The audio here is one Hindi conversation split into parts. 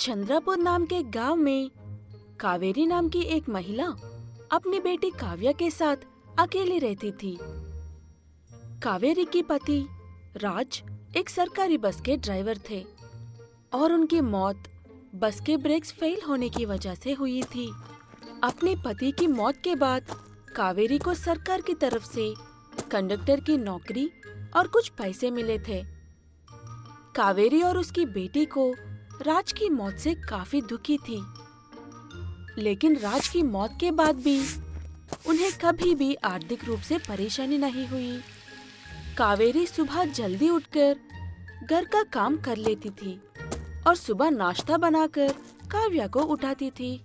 चंद्रापुर नाम के गांव में कावेरी नाम की एक महिला अपनी बेटी काव्या के साथ अकेली रहती थी। कावेरी की पति राज एक सरकारी बस के ड्राइवर थे और उनकी मौत बस के ब्रेक्स फेल होने की वजह से हुई थी। अपने पति की मौत के बाद कावेरी को सरकार की तरफ से कंडक्टर की नौकरी और कुछ पैसे मिले थे। कावेरी और उसकी बेटी को राज की मौत से काफी दुखी थी, लेकिन राज की मौत के बाद भी उन्हें कभी भी आर्थिक रूप से परेशानी नहीं हुई। कावेरी सुबह जल्दी उठकर घर का काम कर लेती थी और सुबह नाश्ता बनाकर काव्या को उठाती थी।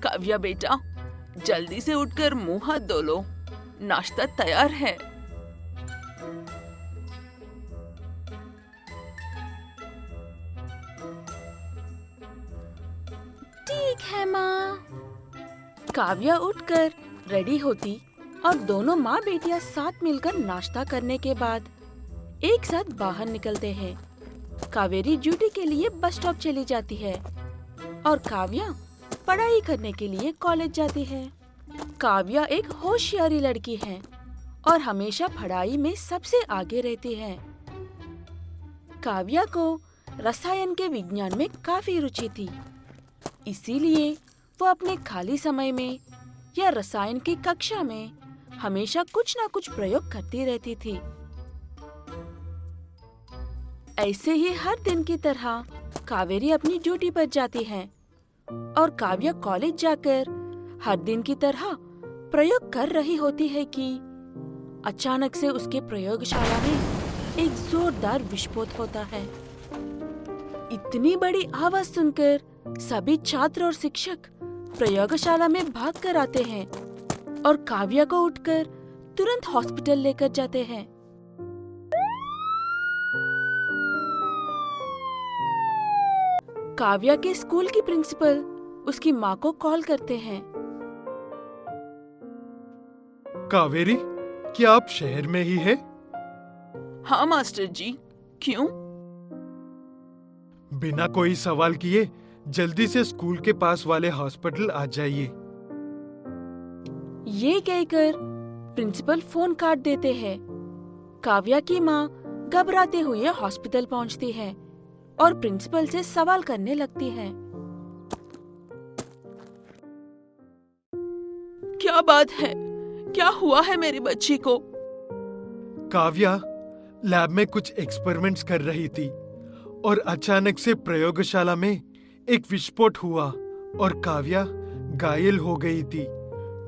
काव्या बेटा, जल्दी से उठकर मुंह हाथ धो लो, नाश्ता तैयार है। ठीक है माँ। काव्या उठकर रेडी होती और दोनों माँ बेटियां साथ मिलकर नाश्ता करने के बाद एक साथ बाहर निकलते हैं। कावेरी ड्यूटी के लिए बस स्टॉप चली जाती है और काव्या पढ़ाई करने के लिए कॉलेज जाती है। काव्या एक होशियारी लड़की है और हमेशा पढ़ाई में सबसे आगे रहती है। काव्या को रसायन के विज्ञान में काफी रुचि थी, इसीलिए वो अपने खाली समय में या रसायन की कक्षा में हमेशा कुछ न कुछ प्रयोग करती रहती थी। ऐसे ही हर दिन की तरह कावेरी अपनी ड्यूटी पर जाती है और काव्या कॉलेज जाकर हर दिन की तरह प्रयोग कर रही होती है कि अचानक से उसके प्रयोगशाला में एक जोरदार विस्फोट होता है। इतनी बड़ी आवाज सुनकर सभी छात्र और शिक्षक प्रयोगशाला में भागकर आते हैं और काव्या को उठकर तुरंत हॉस्पिटल लेकर जाते हैं। काव्या के स्कूल की प्रिंसिपल उसकी माँ को कॉल करते हैं। कावेरी, क्या आप शहर में ही है? हाँ मास्टर जी, क्यों? बिना कोई सवाल किए जल्दी से स्कूल के पास वाले हॉस्पिटल आ जाइए। ये कहकर प्रिंसिपल फोन काट देते हैं। काव्या की माँ घबराते हुए हॉस्पिटल पहुँचती है और प्रिंसिपल से सवाल करने लगती है। क्या बात है? क्या हुआ है मेरी बच्ची को? काव्या लैब में कुछ एक्सपेरिमेंट्स कर रही थी और अचानक से प्रयोगशाला में एक विस्फोट हुआ और काव्या घायल हो गई थी।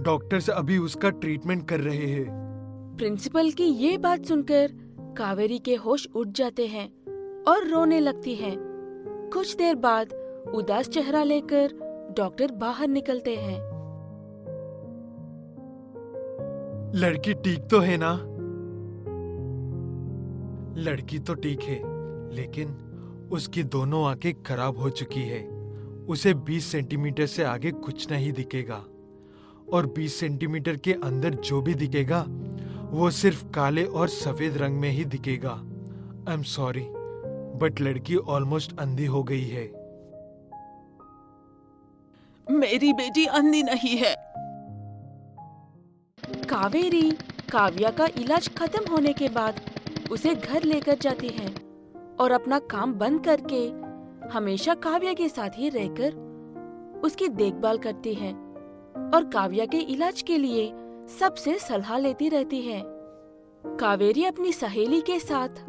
डॉक्टर्स अभी उसका ट्रीटमेंट कर रहे हैं। प्रिंसिपल की ये बात सुनकर कावेरी के होश उड़ जाते हैं और रोने लगती है। कुछ देर बाद उदास चेहरा लेकर डॉक्टर बाहर निकलते हैं। लड़की ठीक तो है ना? लड़की तो ठीक है, लेकिन उसकी दोनों आंखें खराब हो चुकी है। उसे 20 सेंटीमीटर से आगे कुछ नहीं दिखेगा और 20 सेंटीमीटर के अंदर जो भी दिखेगा वो सिर्फ काले और सफेद रंग में ही दिखेगा। आई एम सॉरी, बट लड़की ऑलमोस्ट अंधी हो गई है। मेरी बेटी अंधी नहीं है। कावेरी काव्या का इलाज खत्म होने के बाद उसे घर लेकर जाती है और अपना काम बंद करके हमेशा काव्या के साथ ही रहकर उसकी देखभाल करती है और काव्या के इलाज के लिए सबसे सलाह लेती रहती है। कावेरी अपनी सहेली के साथ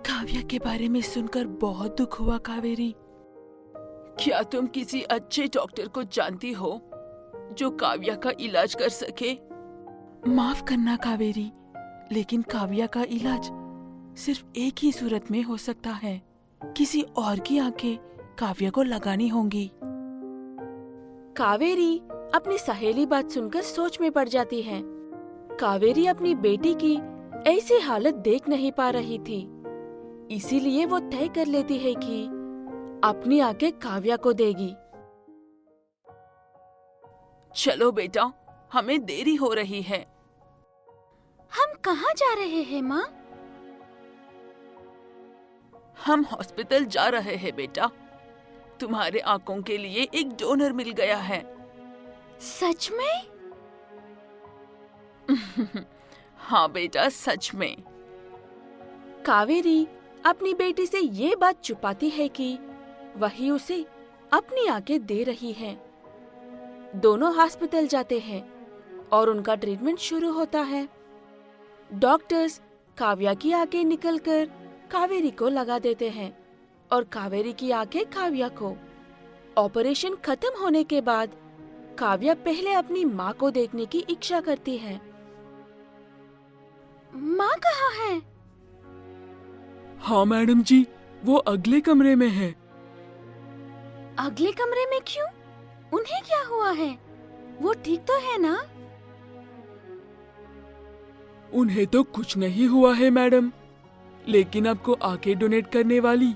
काव्या के बारे में सुनकर बहुत दुख हुआ। कावेरी, क्या तुम किसी अच्छे डॉक्टर को जानती हो जो काव्या का इलाज कर सके? माफ करना कावेरी, लेकिन काव्या का इलाज सिर्फ एक ही सूरत में हो सकता है। किसी और की आंखें काव्या को लगानी होंगी। कावेरी अपनी सहेली बात सुनकर सोच में पड़ जाती है। कावेरी अपनी बेटी की ऐसी हालत देख नहीं पा रही थी, इसीलिए वो तय कर लेती है कि अपनी आंखें काव्या को देगी। चलो बेटा, हमें देरी हो रही है। हम कहाँ जा रहे हैं माँ? हम हॉस्पिटल जा रहे हैं बेटा। तुम्हारे आंखों के लिए एक डोनर मिल गया है। सच में? हाँ बेटा, सच में। कावेरी अपनी बेटी से ये बात छुपाती है कि वही उसे अपनी आंखें दे रही है। दोनों हॉस्पिटल जाते हैं और उनका ट्रीटमेंट शुरू होता है। डॉक्टर्स काव्या की आंखें निकलकर कावेरी को लगा देते हैं और कावेरी की आंखें काव्या को। ऑपरेशन खत्म होने के बाद काव्या पहले अपनी माँ को देखने की इच्छा करती है। माँ कहाँ है? हाँ मैडम जी, वो अगले कमरे में है। अगले कमरे में क्यों? उन्हें क्या हुआ है? वो ठीक तो है ना? उन्हें तो कुछ नहीं हुआ है मैडम, लेकिन आपको आंखें डोनेट करने वाली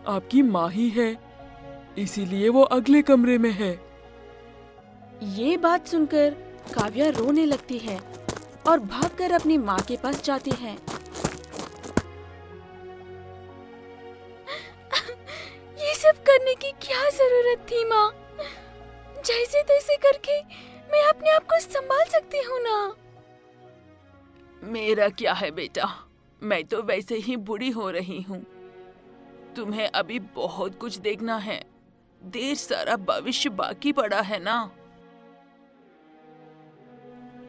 आपकी माँ ही है, इसीलिए वो अगले कमरे में है। ये बात सुनकर काव्या रोने लगती है और भागकर अपनी माँ के पास जाती है। ये सब करने की क्या जरूरत थी माँ? जैसे तैसे करके मैं अपने आप को संभाल सकती हूँ ना। मेरा क्या है बेटा, मैं तो वैसे ही बूढ़ी हो रही हूँ। तुम्हें अभी बहुत कुछ देखना है, ढेर सारा भविष्य बाकी पड़ा है ना।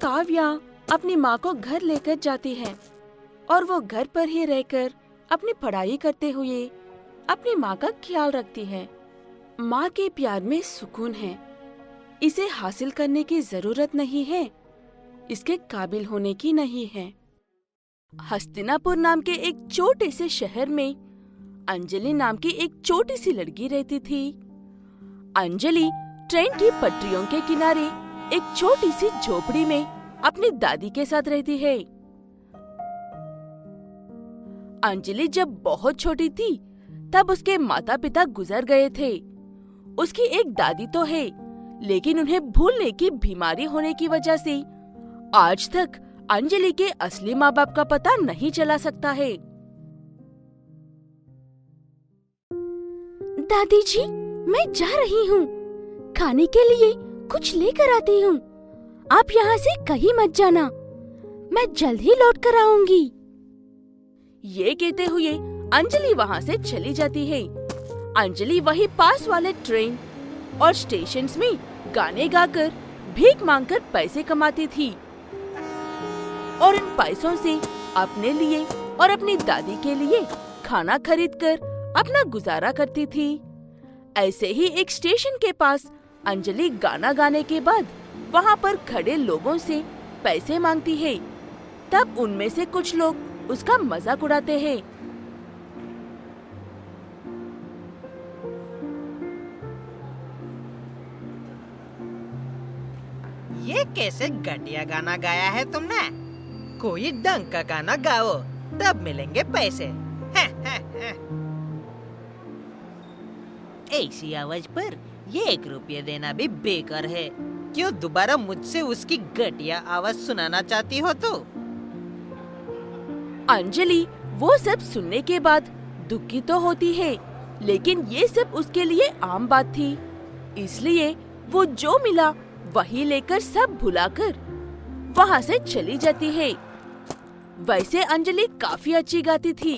काव्या अपनी माँ को घर लेकर जाती है और वो घर पर ही रहकर अपनी पढ़ाई करते हुए अपनी माँ का ख्याल रखती है। माँ के प्यार में सुकून है। इसे हासिल करने की जरूरत नहीं है, इसके काबिल होने की नहीं है। हस्तिनापुर नाम के एक छोटे से शहर में अंजलि नाम की एक छोटी सी लड़की रहती थी। अंजलि ट्रेन की पटरियों के किनारे एक छोटी सी झोपड़ी में अपनी दादी के साथ रहती है। अंजलि जब बहुत छोटी थी तब उसके माता पिता गुजर गए थे। उसकी एक दादी तो है, लेकिन उन्हें भूलने की बीमारी होने की वजह से आज तक अंजलि के असली माँ बाप का पता नहीं चला सकता है। दादी जी, मैं जा रही हूँ। खाने के लिए कुछ लेकर आती हूँ। आप यहाँ से कहीं मत जाना। मैं जल्द ही लौट कर आऊंगी। ये कहते हुए अंजलि वहाँ से चली जाती है। अंजलि वही पास वाले ट्रेन और स्टेशंस में गाने गाकर भीख मांगकर पैसे कमाती थी और इन पैसों से अपने लिए और अपनी दादी के लिए खाना खरीदकर अपना गुजारा करती थी। ऐसे ही एक स्टेशन के पास अंजलि गाना गाने के बाद वहाँ पर खड़े लोगों से पैसे मांगती है। तब उनमें से कुछ लोग उसका मजाक उड़ाते हैं। ये कैसे घटिया गाना गाया है तुमने? कोई ढंग का गाना गाओ, तब मिलेंगे पैसे। ऐसी आवाज पर ये 1 रुपया देना भी बेकार है। क्यों दोबारा मुझसे उसकी घटिया आवाज सुनाना चाहती हो तो? अंजलि वो सब सुनने के बाद दुखी तो होती है, लेकिन ये सब उसके लिए आम बात थी। इसलिए वो जो मिला वही लेकर सब भुलाकर वहाँ से चली जाती है। वैसे अंजलि काफी अच्छी गाती थी।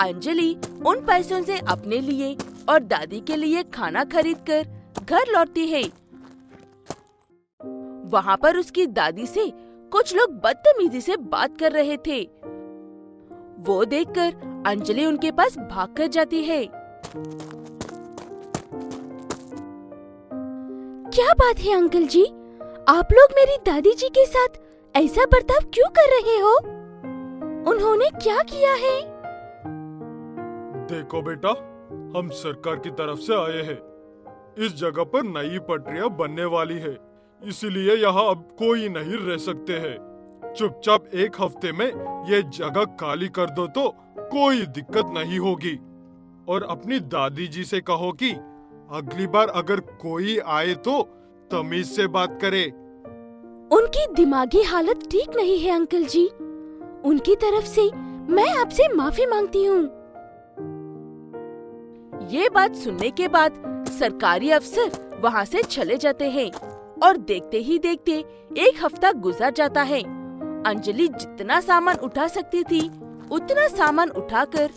अंजलि उन पैसों से अपने लिए और दादी के लिए खाना खरीदकर घर लौटती है। वहाँ पर उसकी दादी से कुछ लोग बदतमीजी से बात कर रहे थे। वो देखकर अंजलि उनके पास भागकर जाती है। क्या बात है अंकल जी, आप लोग मेरी दादी जी के साथ ऐसा बर्ताव क्यों कर रहे हो? उन्होंने क्या किया है? देखो बेटा, हम सरकार की तरफ से आए हैं। इस जगह पर नई पटरियां बनने वाली है, इसीलिए यहाँ अब कोई नहीं रह सकते हैं। चुपचाप 1 हफ्ते में ये जगह खाली कर दो तो कोई दिक्कत नहीं होगी। और अपनी दादी जी से कहो कि अगली बार अगर कोई आए तो तमीज से बात करे। उनकी दिमागी हालत ठीक नहीं है अंकल जी। उनकी तरफ से मैं आपसे माफी मांगती हूँ। ये बात सुनने के बाद सरकारी अफसर वहाँ से चले जाते हैं और देखते ही देखते 1 हफ्ता गुजर जाता है। अंजलि जितना सामान उठा सकती थी उतना सामान उठाकर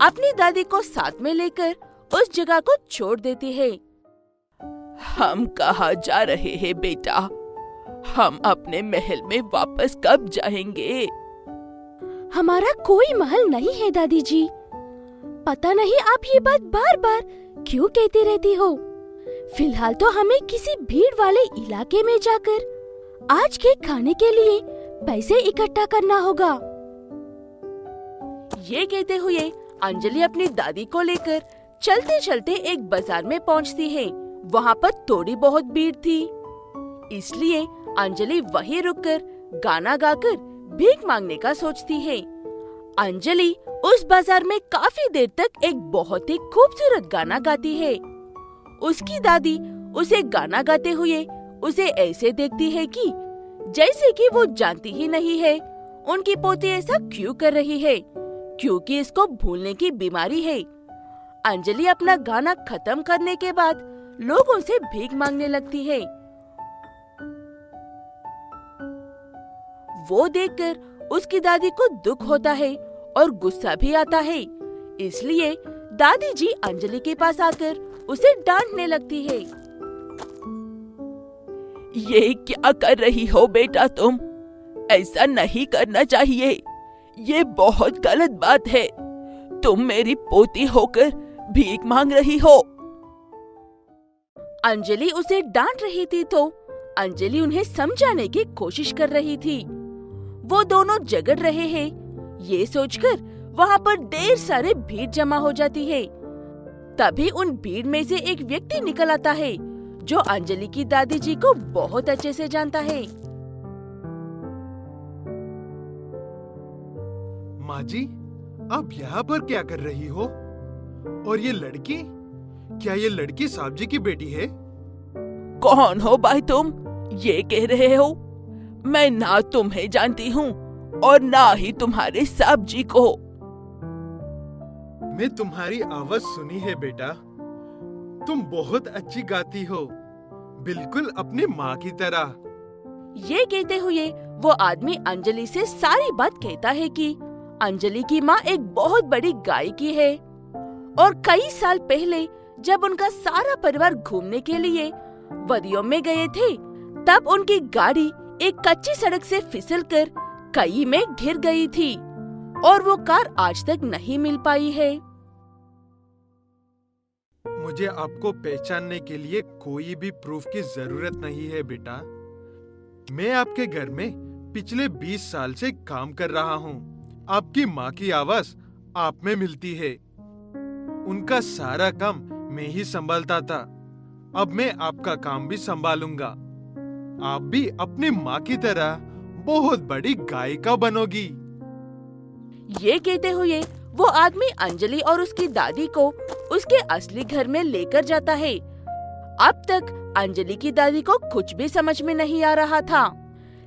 अपनी दादी को साथ में लेकर उस जगह को छोड़ देती है। हम कहाँ जा रहे हैं बेटा? हम अपने महल में वापस कब जाएंगे? हमारा कोई महल नहीं है दादी जी। पता नहीं आप ये बात बार बार क्यों कहती रहती हो। फिलहाल तो हमें किसी भीड़ वाले इलाके में जाकर आज के खाने के लिए पैसे इकट्ठा करना होगा। ये कहते हुए अंजलि अपनी दादी को लेकर चलते चलते एक बाजार में पहुंचती है। वहाँ पर थोड़ी बहुत भीड़ थी, इसलिए अंजलि वहीं रुककर गाना गाकर भीख मांगने का सोचती है। अंजलि उस बाजार में काफी देर तक एक बहुत ही खूबसूरत गाना गाती है। उसकी दादी उसे गाना गाते हुए उसे ऐसे देखती है कि जैसे कि वो जानती ही नहीं है उनकी पोती ऐसा क्यों कर रही है, क्योंकि इसको भूलने की बीमारी है। अंजलि अपना गाना खत्म करने के बाद लोगों से भीख मांगने लगती है। वो देखकर उसकी दादी को दुख होता है और गुस्सा भी आता है, इसलिए दादी जी अंजलि के पास आकर उसे डांटने लगती है। ये क्या कर रही हो बेटा तुम? ऐसा नहीं करना चाहिए। ये बहुत गलत बात है। तुम मेरी पोती होकर भीख मांग रही हो। अंजलि उसे डांट रही थी तो अंजलि उन्हें समझाने की कोशिश कर रही थी। वो दोनों झगड़ रहे हैं ये सोचकर वहाँ पर ढेर सारे भीड़ जमा हो जाती है। तभी उन भीड़ में से एक व्यक्ति निकल आता है जो अंजलि की दादी जी को बहुत अच्छे से जानता है। माँ जी, आप यहाँ पर क्या कर रही हो? और ये लड़की, क्या ये लड़की साहब जी की बेटी है? कौन हो भाई तुम? ये कह रहे हो? मैं ना तुम्हें जानती हूँ और ना ही तुम्हारे साहब जी को। मैं तुम्हारी आवाज सुनी है बेटा। तुम बहुत अच्छी गाती हो, बिल्कुल अपनी माँ की तरह। ये कहते हुए वो आदमी अंजलि से सारी बात कहता है कि अंजलि की माँ एक बहुत बड़ी गायकी है और कई साल पहले जब उनका सारा परिवार घूमने के लिए वादियों में गए थे तब उनकी गाड़ी एक कच्ची सड़क से फिसलकर कई में गिर गई थी और वो कार आज तक नहीं मिल पाई है। मुझे आपको पहचानने के लिए कोई भी प्रूफ की जरूरत नहीं है बेटा। मैं आपके घर में पिछले 20 साल से काम कर रहा हूँ। आपकी माँ की आवाज आप में मिलती है। उनका सारा काम मैं ही संभालता था। अब मैं आपका काम भी संभालूंगा। आप भी अपनी माँ की तरह बहुत बड़ी गायिका बनोगी। ये कहते हुए वो आदमी अंजलि और उसकी दादी को उसके असली घर में लेकर जाता है। अब तक अंजलि की दादी को कुछ भी समझ में नहीं आ रहा था,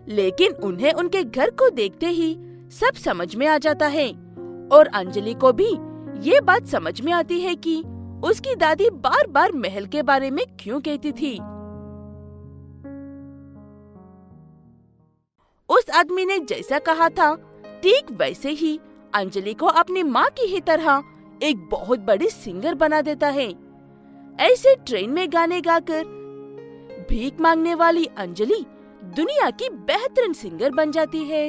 लेकिन उन्हें उनके घर को देखते ही सब समझ में आ जाता है और अंजलि को भी ये बात समझ में आती है कि उसकी दादी बार बार महल के बारे में क्यों कहती थी। उस आदमी ने जैसा कहा था ठीक वैसे ही अंजलि को अपनी माँ की ही तरह एक बहुत बड़ी सिंगर बना देता है। ऐसे ट्रेन में गाने गाकर भीख मांगने वाली अंजलि दुनिया की बेहतरीन सिंगर बन जाती है।